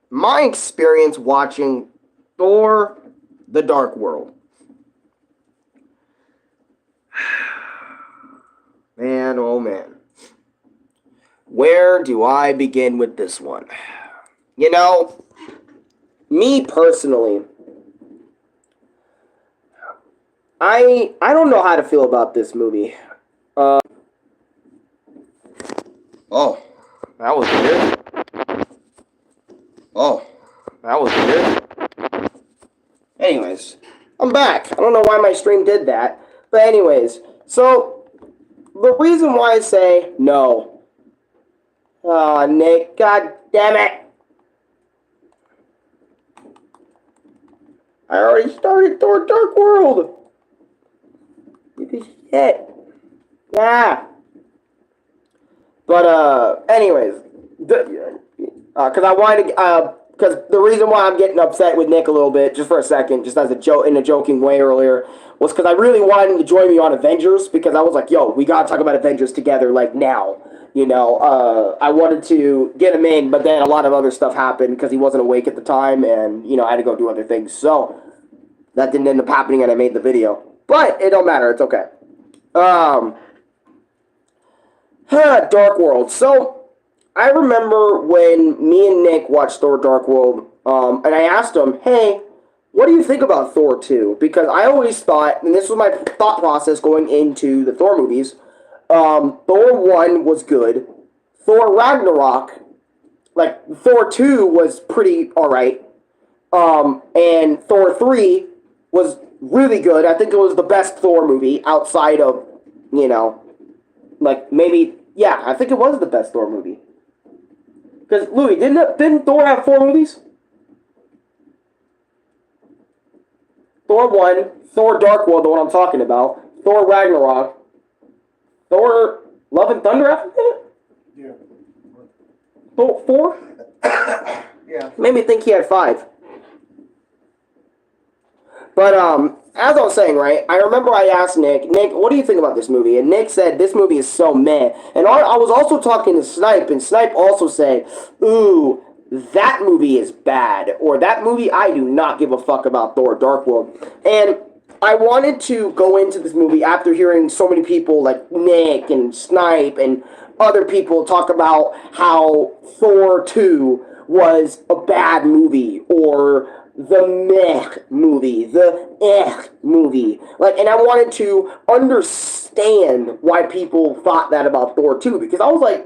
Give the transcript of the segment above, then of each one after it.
my experience watching Thor: The Dark World. Man, oh man. Where do I begin with this one? You know, me personally, I don't know how to feel about this movie. Oh, that was weird. Oh, that was weird. Anyways, I'm back. I don't know why my stream did that. But anyways, so the reason why I say no. Oh, Nick, god damn it. I already started Thor Dark World. Shit. Yeah. But, anyways. Because I wanted to, because the reason why I'm getting upset with Nick a little bit, just for a second, just as a joke, in a joking way earlier, was because I really wanted him to join me on Avengers, because I was like, yo, we gotta talk about Avengers together, like, now. You know, I wanted to get him in, but then a lot of other stuff happened, because he wasn't awake at the time, and, you know, I had to go do other things, so that didn't end up happening, and I made the video. But, it don't matter, it's okay. Dark World. So, I remember when me and Nick watched Thor Dark World, and I asked him, hey, what do you think about Thor 2? Because I always thought, and this was my thought process going into the Thor movies, Thor 1 was good. Thor Ragnarok, like, Thor 2 was pretty alright. And Thor 3 was really good. I think it was the best Thor movie outside of, you know, like, maybe, yeah, I think it was the best Thor movie. Because, Louis, didn't Thor have 4 movies? Thor 1, Thor Dark World, the one I'm talking about, Thor Ragnarok, Thor Love and Thunder after that? Yeah. Thor 4? Yeah. Made me think he had 5. But, as I was saying, right, I remember I asked Nick, what do you think about this movie? And Nick said, this movie is so meh. And I was also talking to Snipe, and Snipe also said, ooh, that movie is bad. Or that movie, I do not give a fuck about Thor Dark World. And I wanted to go into this movie after hearing so many people like Nick and Snipe and other people talk about how Thor 2 was a bad movie, or the meh movie, the movie. Like, and I wanted to understand why people thought that about Thor 2, because I was like,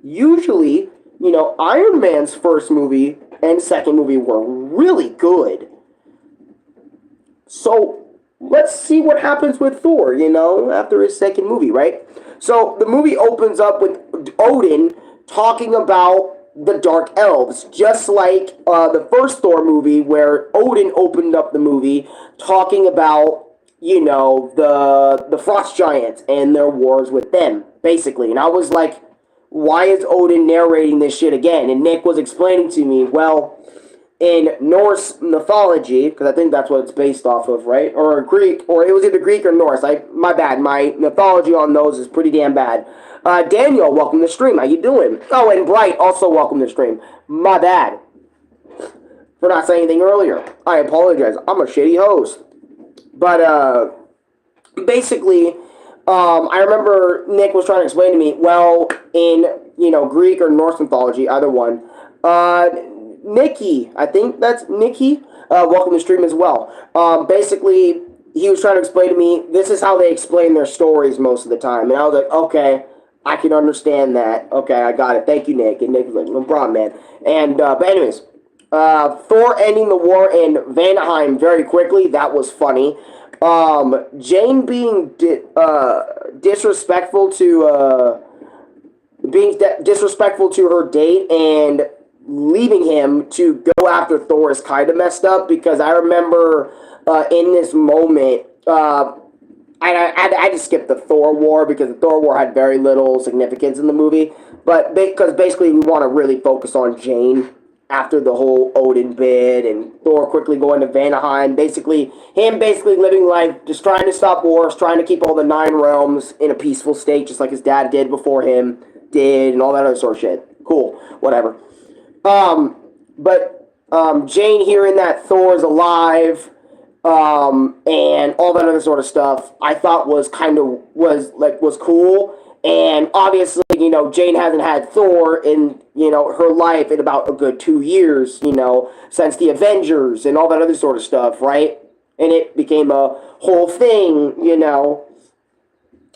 usually, you know, Iron Man's first movie and second movie were really good. So, let's see what happens with Thor, you know, after his second movie, right? So, the movie opens up with Odin talking about the Dark Elves, just like the first Thor movie, where Odin opened up the movie talking about, you know, the Frost Giants and their wars with them, basically. And I was like, why is Odin narrating this shit again? And Nick was explaining to me, well, in Norse mythology, because I think that's what it's based off of, right? Or Greek, or it was either Greek or Norse. My bad. My mythology on those is pretty damn bad. Daniel, welcome to the stream. How you doing? Oh, and Bright, also welcome to the stream. My bad for not saying anything earlier. I apologize. I'm a shitty host. But, basically, I remember Nick was trying to explain to me, well, in, you know, Greek or Norse mythology, either one, Nikki, I think that's Nikki, welcome to the stream as well. Basically, he was trying to explain to me, this is how they explain their stories most of the time. And I was like, okay, I can understand that. Okay, I got it. Thank you, Nick. And Nick was like, no problem, man. And, but anyways, Thor ending the war in Vanaheim very quickly, that was funny. Jane being disrespectful to disrespectful to her date and leaving him to go after Thor is kind of messed up, because I remember in this moment, I had to skip the Thor War, because the Thor War had very little significance in the movie, but because basically we want to really focus on Jane after the whole Odin bit, and Thor quickly going to Vanaheim, basically living life, just trying to stop wars, trying to keep all the 9 realms in a peaceful state, just like his dad did before him did, and all that other sort of shit. Cool, whatever. But Jane hearing that Thor's alive, and all that other sort of stuff, I thought was cool. And obviously, Jane hasn't had Thor in her life in about a good 2 years, since the Avengers and all that other sort of stuff, right? And it became a whole thing,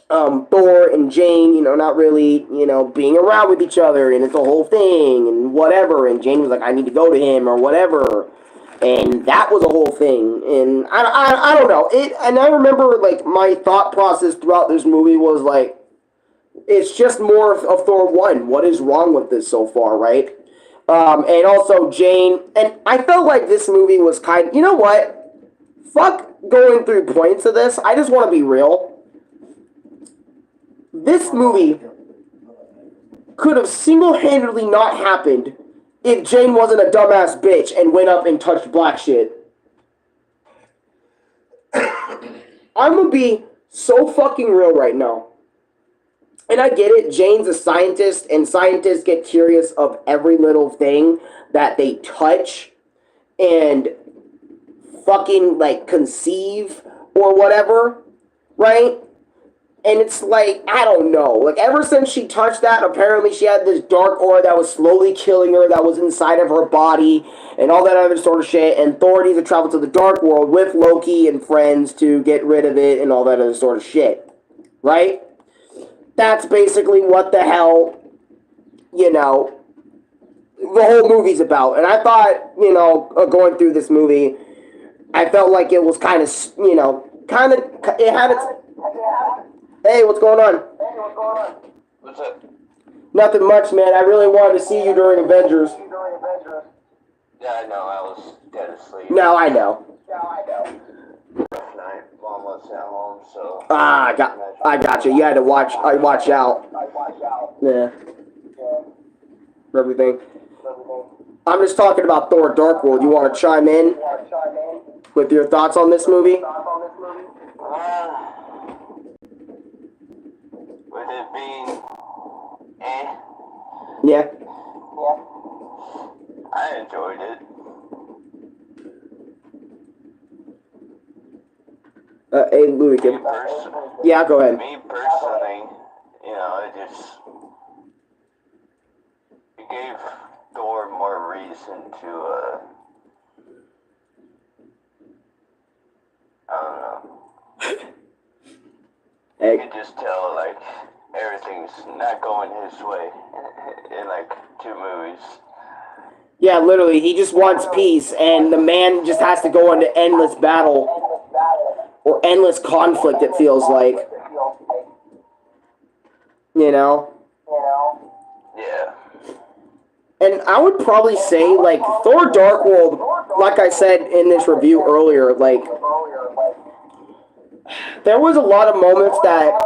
Thor and Jane, not really, being around with each other, and it's a whole thing, and whatever, and Jane was like, I need to go to him, or whatever, and that was a whole thing, and I don't know, and I remember, like, my thought process throughout this movie was, like, it's just more of Thor 1, what is wrong with this so far, right? And also Jane, and I felt like this movie was you know what, fuck going through points of this, I just want to be real. This movie could have single-handedly not happened if Jane wasn't a dumbass bitch and went up and touched black shit. I'm gonna be so fucking real right now. And I get it, Jane's a scientist, and scientists get curious of every little thing that they touch and fucking, like, conceive or whatever, right? And it's like, I don't know. Like, ever since she touched that, apparently she had this dark aura that was slowly killing her, that was inside of her body, and all that other sort of shit. And Thor needs to travel to the dark world with Loki and friends to get rid of it and all that other sort of shit. Right? That's basically what the hell, the whole movie's about. And I thought, going through this movie, I felt like it was kind of, it had its... Hey, what's going on? What's up? Nothing much, man. I really wanted to see you during Avengers. Yeah, I know. I was dead asleep. No, I know. Last night, mom was at home, so... I got you. You had to watch out. Yeah. For everything. I'm just talking about Thor Dark World. You want to chime in with your thoughts on this movie? With it being Yeah. I enjoyed it. Hey, Louis, yeah, go ahead. Me personally, it gave Thor more reason to, I don't know. Hey. You could just tell, like, everything's not going his way in like 2 movies. Yeah, literally, he just wants peace, and the man just has to go into endless battle. Or endless conflict, it feels like. Yeah. And I would probably say, like, Thor Dark World, like I said in this review earlier, like, there was a lot of moments that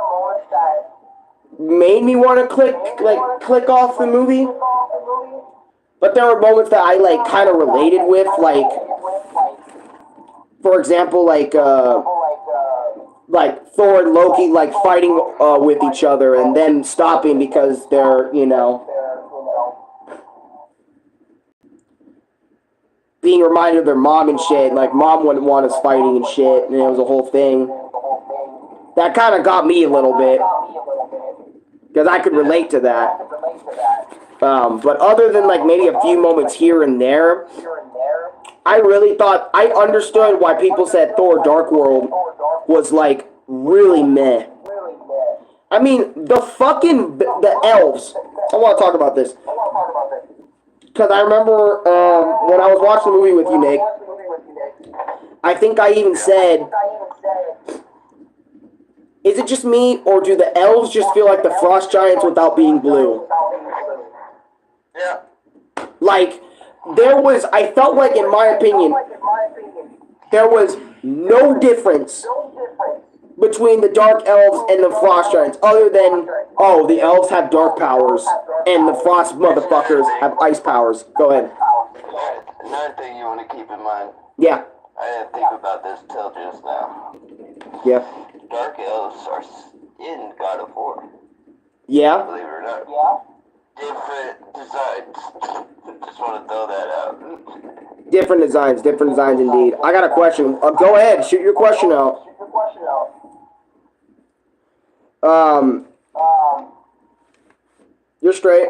made me want to click off the movie. But there were moments that I, like, kind of related with, like, for example, like Thor and Loki, like, fighting with each other and then stopping because they're, being reminded of their mom and shit. Like, mom wouldn't want us fighting and shit, and it was a whole thing. That kind of got me a little bit, because I could relate to that. But other than, like, maybe a few moments here and there, I really thought, I understood why people said Thor Dark World was, like, really meh. I mean, the elves, I want to talk about this. Because I remember when I was watching the movie with you, Nick, I think I even said, is it just me, or do the elves just feel like the Frost Giants without being blue? Yeah. Like, I felt like, in my opinion, there was no difference between the Dark Elves and the Frost Giants, other than, oh, the Elves have dark powers, and the Frost motherfuckers have ice powers. Go ahead. Another thing you want to keep in mind. Yeah. I didn't think about this till just now. Yeah. Dark Elves are in God of War. Yeah. Believe it or not. Yeah. Different designs. Just want to throw that out. Different designs indeed. I got a question. Go ahead, shoot your question out. Um, you're straight.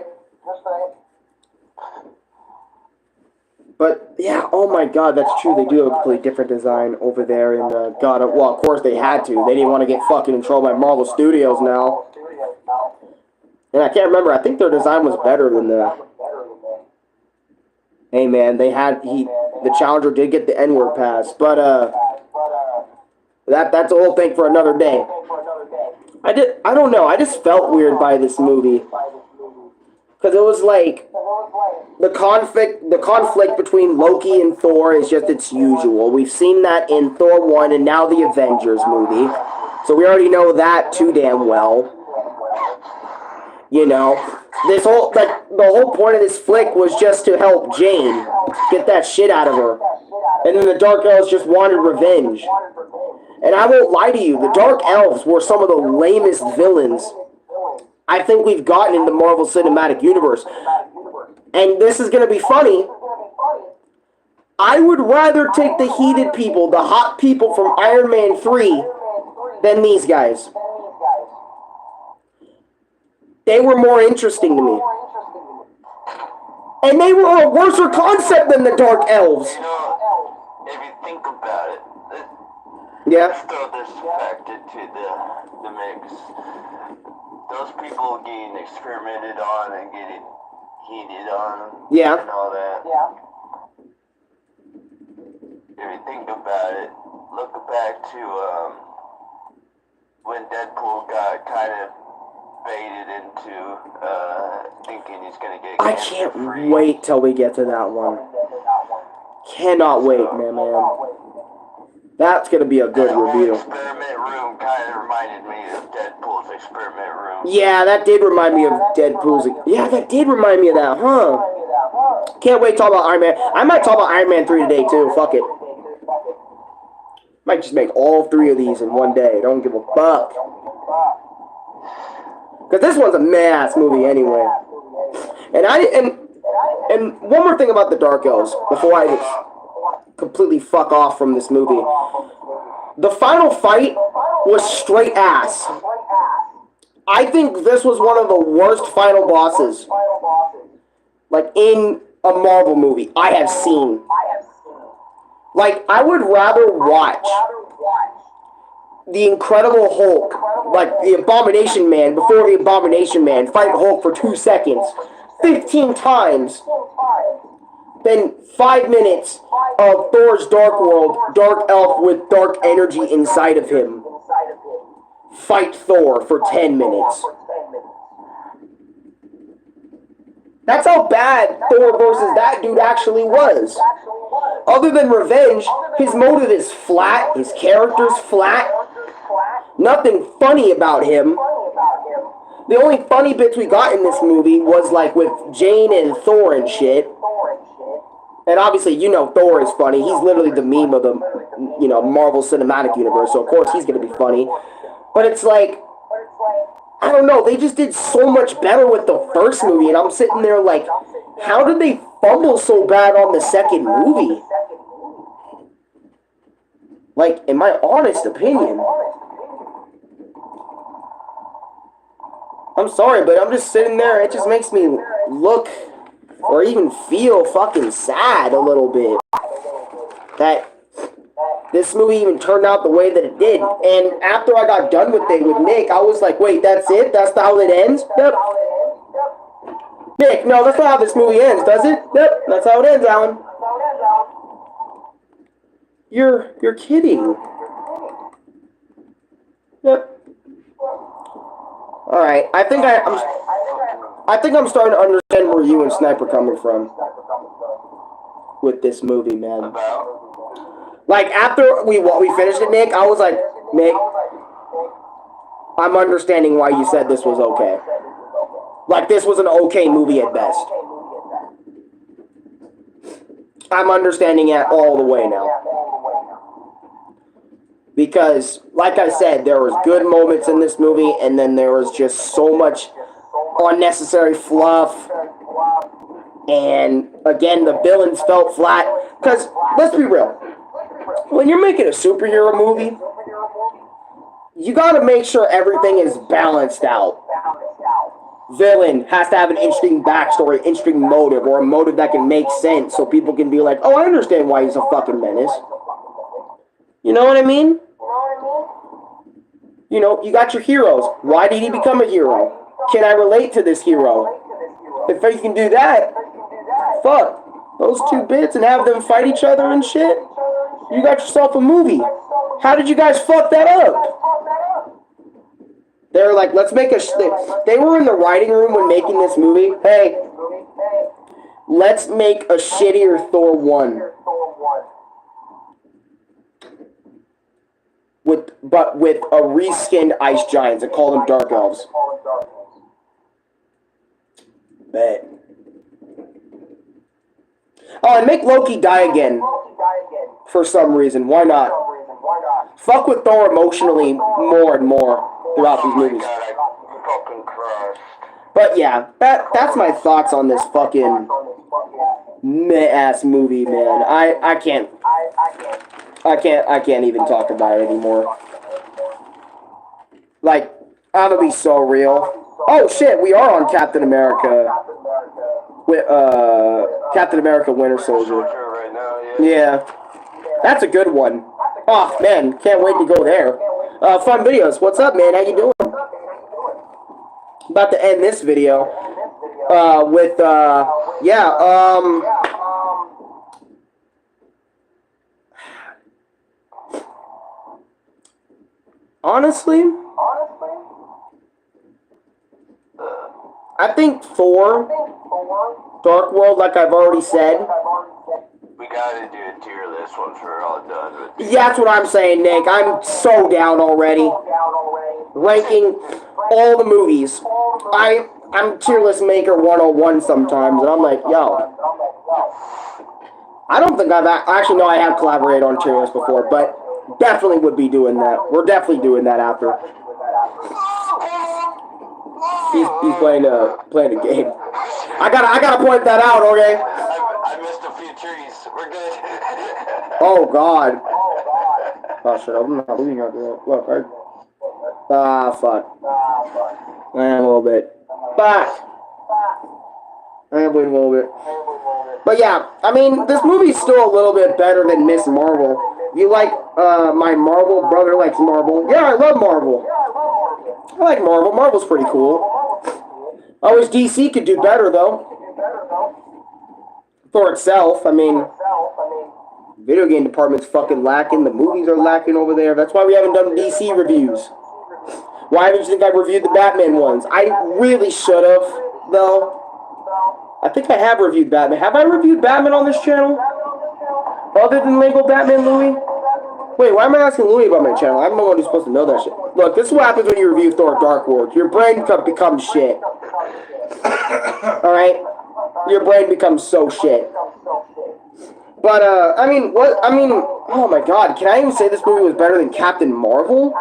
But yeah, oh my God, that's true. They do have a completely different design over there in God. Well, of course they had to. They didn't want to get fucking in trouble by Marvel Studios now. And I can't remember. I think their design was better than the. Hey man, the Challenger did get the N-word pass, but that's a whole thing for another day. I don't know. I just felt weird by this movie because it was like the conflict between Loki and Thor is just its usual. We've seen that in Thor 1 and now the Avengers movie, so we already know that too damn well. You know, the whole point of this flick was just to help Jane get that shit out of her. And then the Dark Elves just wanted revenge. And I won't lie to you, the Dark Elves were some of the lamest villains I think we've gotten in the Marvel Cinematic Universe. And this is going to be funny. I would rather take the heated people, the hot people from Iron Man 3 than these guys. They were more interesting to me. And they were a worse concept than the Dark Elves. You know, if you think about it, yeah. Let's throw this fact into the mix. Those people getting experimented on and getting heated on yeah. and all that. If you think about it, look back to when Deadpool got kind of baited into thinking he's gonna get I can't wait till we get to that one. Cannot wait, man. That's gonna be a good review. Experiment room kind of reminded me of Deadpool's experiment room. Yeah, that did remind me of Deadpool's. Yeah, that did remind me of that, huh? Can't wait to talk about Iron Man. I might talk about Iron Man 3 today too. Fuck it. Might just make all 3 of these in one day. Don't give a fuck. Because this one's a mad-ass movie anyway. And one more thing about the Dark Elves before I just completely fuck off from this movie. The final fight was straight ass. I think this was one of the worst final bosses, like, in a Marvel movie I have seen. Like, I would rather watch the Incredible Hulk, like the Abomination Man, before the Abomination Man fight Hulk for 2 seconds 15 times than 5 minutes of Thor's Dark World, Dark Elf with dark energy inside of him fight Thor for 10 minutes. That's how bad Thor versus that dude actually was. Other than revenge, his motive is flat, his character's flat. Nothing funny about him. The only funny bits we got in this movie was like with Jane and Thor and shit. And obviously, you know Thor is funny. He's literally the meme of the, Marvel Cinematic Universe. So of course he's gonna be funny. But it's like, I don't know. They just did so much better with the first movie, and I'm sitting there like, how did they fumble so bad on the second movie? Like, in my honest opinion. I'm sorry, but I'm just sitting there. It just makes me look or even feel fucking sad a little bit that this movie even turned out the way that it did. And after I got done with it with Nick, I was like, wait, that's it? That's how it ends? Yep. Nick, no, that's not how this movie ends, does it? Yep, that's how it ends, Alan. You're kidding. Yep. Alright, I think I'm starting to understand where you and Sniper coming from with this movie, man. Like, after we finished it, Nick, I was like, Nick, I'm understanding why you said this was okay. Like, this was an okay movie at best. I'm understanding it all the way now. Because, like I said, there was good moments in this movie, and then there was just so much unnecessary fluff. And, again, the villains felt flat. Because, let's be real. When you're making a superhero movie, you gotta make sure everything is balanced out. Villain has to have an interesting backstory, interesting motive, or a motive that can make sense so people can be like, oh, I understand why he's a fucking menace. You know what I mean? You know, you got your heroes. Why did he become a hero? Can I relate to this hero? If you can do that, fuck those two bits and have them fight each other and shit. You got yourself a movie. How did you guys fuck that up? They're like, let's make a... They were in the writing room when making this movie. Hey, let's make a shittier Thor 1. But with a reskinned ice giants and call them dark elves. Bet. Oh, and make Loki die again. For some reason. Why not? Fuck with Thor emotionally more and more throughout these movies. But yeah, that's my thoughts on this fucking meh-ass movie, man. I can't even talk about it anymore. Like, I'm gonna be so real. Oh shit, we are on Captain America. Captain America Winter Soldier. Yeah. That's a good one. Oh man, can't wait to go there. Fun videos. What's up, man? How you doing? About to end this video with honestly, I think Thor, Dark World, like I've already said. We gotta do a tier list once we're all done with it. Yeah, that's what I'm saying, Nick. I'm so down already. Ranking all the movies. I'm tier list maker 101 sometimes, and I'm like, yo. I don't think actually, no, I have collaborated on tier list before, but definitely would be doing that. We're definitely doing that after. He's playing a game. I gotta point that out, okay? I missed a few trees. We're good. Oh God. Oh shit, I'm not looking at that. Look, fuck. I am a little bit. Fuck. I am bleeding a little bit. But yeah, I mean, this movie's still a little bit better than Miss Marvel. You like, my Marvel brother likes Marvel. Yeah, I love Marvel. I like Marvel. Marvel's pretty cool. I wish DC could do better, though. For itself, I mean, video game department's fucking lacking. The movies are lacking over there. That's why we haven't done DC reviews. Why haven't you think I reviewed the Batman ones? I really should have, though. I think I have reviewed Batman. Have I reviewed Batman on this channel? Other than Lego Batman Louis? Wait, why am I asking Louis about my channel? I'm the one who's supposed to know that shit. Look, this is what happens when you review Thor Dark World. Your brain becomes shit. Alright? Your brain becomes so shit. But, I mean, oh my god, can I even say this movie was better than Captain Marvel?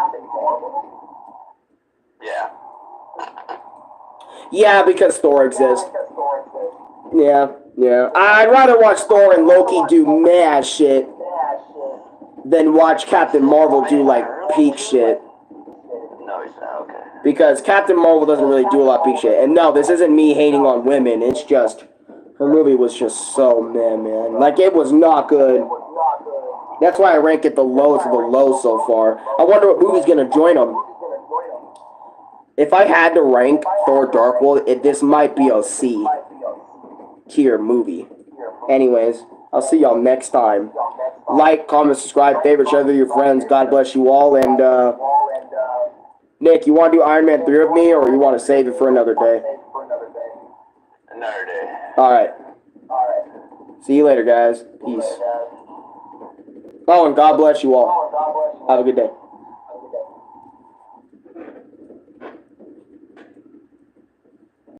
Yeah. Yeah, because Thor exists. Yeah. I'd rather watch Thor and Loki do mad shit than watch Captain Marvel do, like, peak shit. No, he's not. Okay. Because Captain Marvel doesn't really do a lot of peak shit. And no, this isn't me hating on women. It's just, her movie was just so meh, man. Like, it was not good. That's why I rank it the lowest of the low so far. I wonder what movie's gonna join them. If I had to rank Thor Dark World, this might be a C tier movie. Anyways, I'll see y'all next time. Like, comment, subscribe, favorite, share with your friends. God bless you all. And, Nick, you want to do Iron Man 3 with me, or you want to save it for another day? Another day. Alright. See you later, guys. Peace. Oh, and God bless you all. Have a good day.